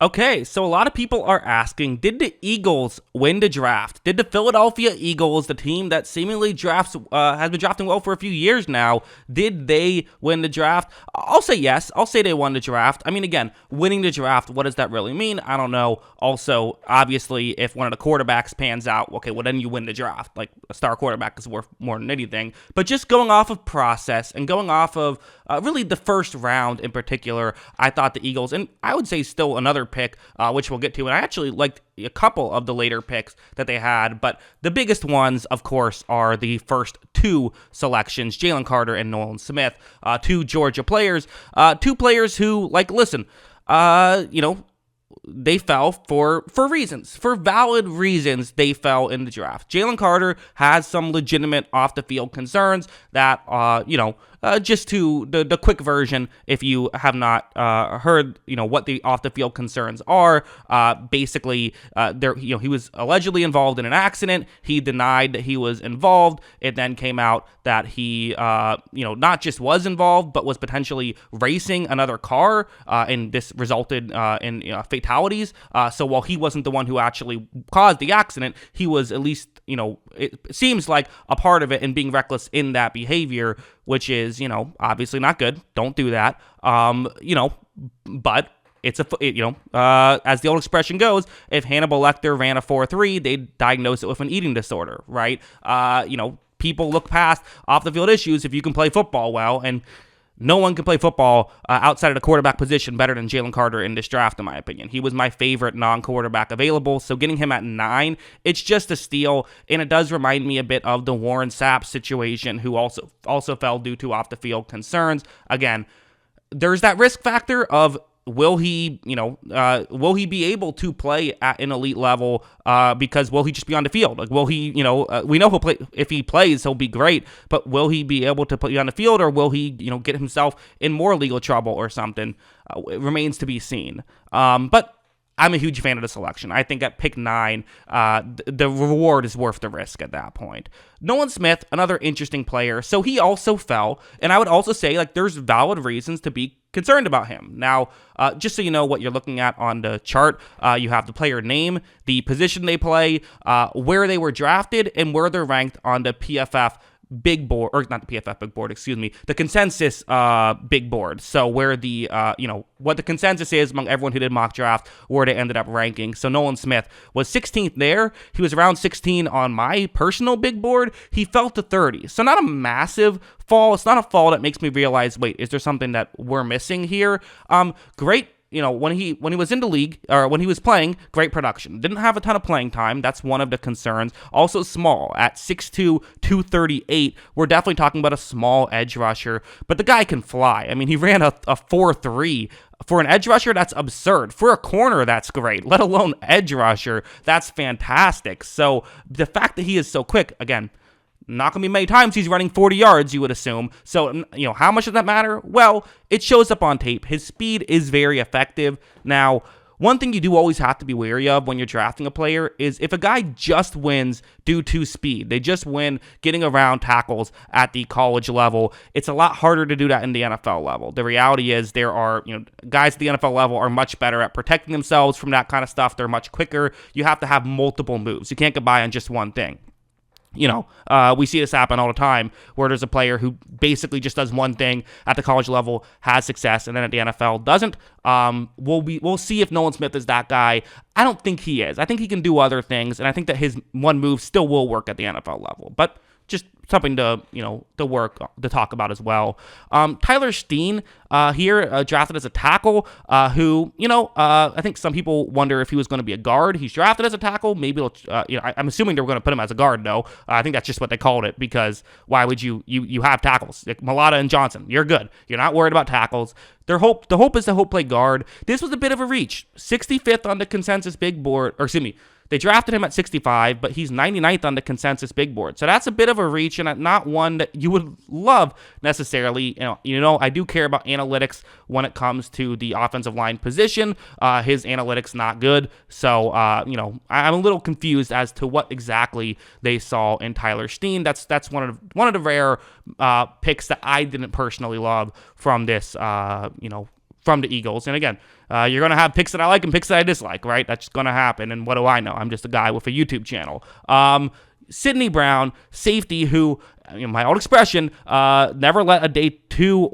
Okay, so a lot of people are asking, did the Eagles win the draft? Did the Philadelphia Eagles, the team that seemingly has been drafting well for a few years now, did they win the draft? I'll say yes. I'll say they won the draft. I mean, again, winning the draft, what does that really mean? I don't know. Also, obviously, if one of the quarterbacks pans out, okay, well, then you win the draft. Like, a star quarterback is worth more than anything. But just going off of process and going off of really the first round in particular, I thought the Eagles, and I would say still another pick, which we'll get to, and I actually liked a couple of the later picks that they had, but the biggest ones, of course, are the first two selections, Jalen Carter and Nolan Smith, two Georgia players, two players who, like, listen, they fell for reasons, for valid reasons. They fell in the draft. Jalen Carter has some legitimate off the field concerns that, just to the quick version, if you have not heard, what the off the field concerns are. Basically, he was allegedly involved in an accident. He denied that he was involved. It then came out that he, not just was involved, but was potentially racing another car, and this resulted in fatalities. So while he wasn't the one who actually caused the accident, he was at least, it seems like a part of it and being reckless in that behavior, which is, obviously not good. Don't do that. But it's as the old expression goes, if Hannibal Lecter ran a 4.3, they'd diagnose it with an eating disorder, right? People look past off the field issues if you can play football well, and no one can play football outside of the quarterback position better than Jalen Carter in this draft, in my opinion. He was my favorite non-quarterback available, so getting him at 9, it's just a steal, and it does remind me a bit of the Warren Sapp situation, who also fell due to off-the-field concerns. Again, there's that risk factor of will he be able to play at an elite level? Because will he just be on the field? Like, will he, we know he'll play. If he plays, he'll be great. But will he be able to play on the field, or will he, get himself in more legal trouble or something? It remains to be seen. But I'm a huge fan of the selection. I think at pick 9, the reward is worth the risk at that point. Nolan Smith, another interesting player. So he also fell, and I would also say, there's valid reasons to be concerned about him. Now, just so you know what you're looking at on the chart, you have the player name, the position they play, where they were drafted, and where they're ranked on the PFF big board, or not the PFF big board, the consensus big board. So where the, what the consensus is among everyone who did mock draft, where they ended up ranking. So Nolan Smith was 16th there. He was around 16 on my personal big board. He fell to 30. So not a massive fall. It's not a fall that makes me realize, wait, is there something that we're missing here? Great. When he was in the league, or when he was playing, great production. Didn't have a ton of playing time. That's one of the concerns. Also small at 6'2", 238. We're definitely talking about a small edge rusher, but the guy can fly. I mean, he ran a 4.3. For an edge rusher, that's absurd. For a corner, that's great. Let alone edge rusher, that's fantastic. So the fact that he is so quick, again, not going to be many times he's running 40 yards, you would assume. So, how much does that matter? Well, it shows up on tape. His speed is very effective. Now, one thing you do always have to be wary of when you're drafting a player is if a guy just wins due to speed, they just win getting around tackles at the college level, it's a lot harder to do that in the NFL level. The reality is there are, guys at the NFL level are much better at protecting themselves from that kind of stuff. They're much quicker. You have to have multiple moves. You can't get by on just one thing. We see this happen all the time where there's a player who basically just does one thing at the college level, has success, and then at the NFL doesn't. We'll see if Nolan Smith is that guy. I don't think he is. I think he can do other things, and I think that his one move still will work at the NFL level. But just something to talk about as well. Tyler Steen here, drafted as a tackle, who, I think some people wonder if he was going to be a guard. He's drafted as a tackle. Maybe I'm assuming they were going to put him as a guard, though. I think that's just what they called it, because why would you have tackles? Like Malata and Johnson, you're good. You're not worried about tackles. The hope is to play guard. This was a bit of a reach. 65th on the consensus big board, they drafted him at 65, but he's 99th on the consensus big board. So that's a bit of a reach, and not one that you would love necessarily. I do care about analytics when it comes to the offensive line position. His analytics not good. So, I'm a little confused as to what exactly they saw in Tyler Steen. That's one of the rare picks that I didn't personally love from this, from the Eagles. And again, you're going to have picks that I like and picks that I dislike, right? That's just going to happen. And what do I know? I'm just a guy with a YouTube channel. Sidney Brown, safety, who, my old expression, never let a day two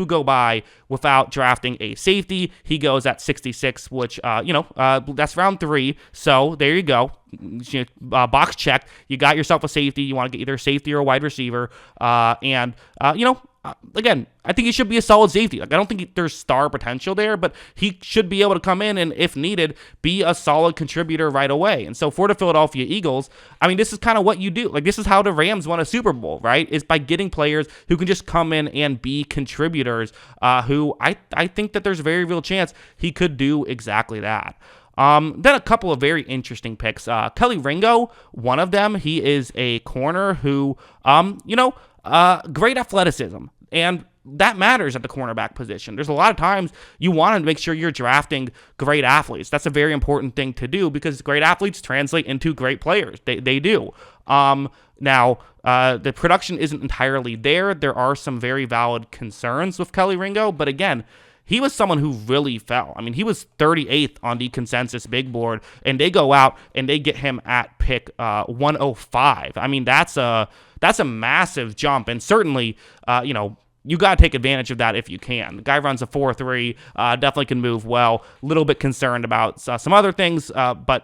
go by without drafting a safety. He goes at 66, which, that's round 3. So there you go. Box checked. You got yourself a safety. You want to get either a safety or a wide receiver. Again, I think he should be a solid safety. Like, I don't think there's star potential there, but he should be able to come in and, if needed, be a solid contributor right away. And so for the Philadelphia Eagles, this is kind of what you do. Like, this is how the Rams won a Super Bowl, right? Is by getting players who can just come in and be contributors, who I think that there's a very real chance he could do exactly that. Then a couple of very interesting picks. Kelly Ringo, one of them. He is a corner who, great athleticism. And that matters at the cornerback position. There's a lot of times you want to make sure you're drafting great athletes. That's a very important thing to do because great athletes translate into great players. They do. Now, the production isn't entirely there. There are some very valid concerns with Kelly Ringo, but again, he was someone who really fell. He was 38th on the consensus big board, and they go out and they get him at pick 105. That's a massive jump, and certainly, you got to take advantage of that if you can. The guy runs a 4.3, definitely can move well. A little bit concerned about some other things, but,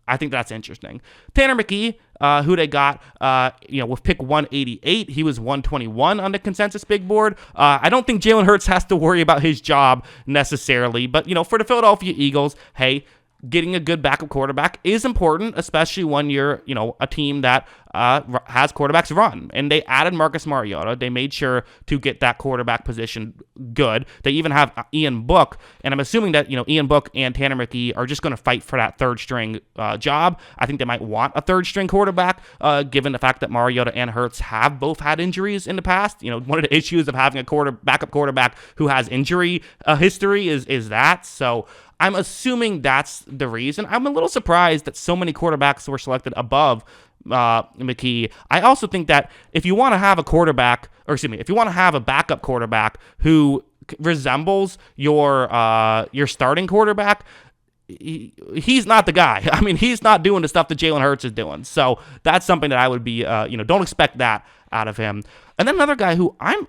I think that's interesting. Tanner McKee, who they got, with pick 188, he was 121 on the consensus big board. I don't think Jalen Hurts has to worry about his job necessarily, but, for the Philadelphia Eagles, hey, getting a good backup quarterback is important, especially when you're, a team that has quarterbacks run. And they added Marcus Mariota. They made sure to get that quarterback position good. They even have Ian Book, and I'm assuming that, Ian Book and Tanner McKee are just going to fight for that third string job. I think they might want a third string quarterback, given the fact that Mariota and Hurts have both had injuries in the past. One of the issues of having a backup quarterback who has injury history is that. So I'm assuming that's the reason. I'm a little surprised that so many quarterbacks were selected above McKee. I also think that if you want to have if you want to have a backup quarterback who resembles your starting quarterback, he's not the guy. He's not doing the stuff that Jalen Hurts is doing. So that's something that I would be, don't expect that out of him. And then another guy who I'm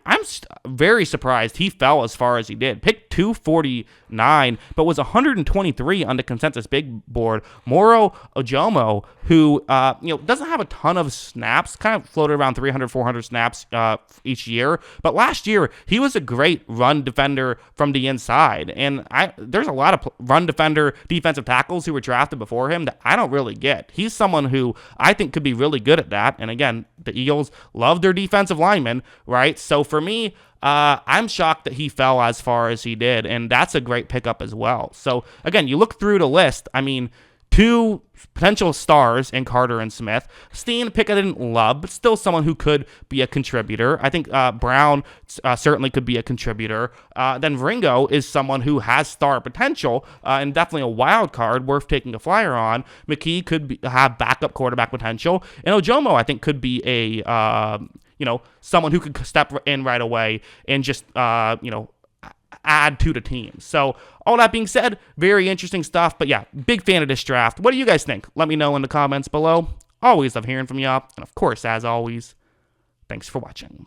very surprised he fell as far as he did. Picked 249, but was 123 on the consensus big board. Moro Ojomo, who doesn't have a ton of snaps, kind of floated around 300, 400 snaps each year. But last year, he was a great run defender from the inside. And there's a lot of run defender defensive tackles who were drafted before him that I don't really get. He's someone who I think could be really good at that. And again, the Eagles love their defensive linemen, right? So for me, I'm shocked that he fell as far as he did, and that's a great pickup as well. So again, you look through the list, two potential stars in Carter and Smith. Steen, pick I didn't love, but still someone who could be a contributor. I think Brown certainly could be a contributor. Then Ringo is someone who has star potential and definitely a wild card worth taking a flyer on. McKee could have backup quarterback potential. And Ojomo, I think, could be a someone who could step in right away and just add to the team. So all that being said, very interesting stuff. But yeah, big fan of this draft. What do you guys think? Let me know in the comments below. Always love hearing from y'all. And of course, as always, thanks for watching.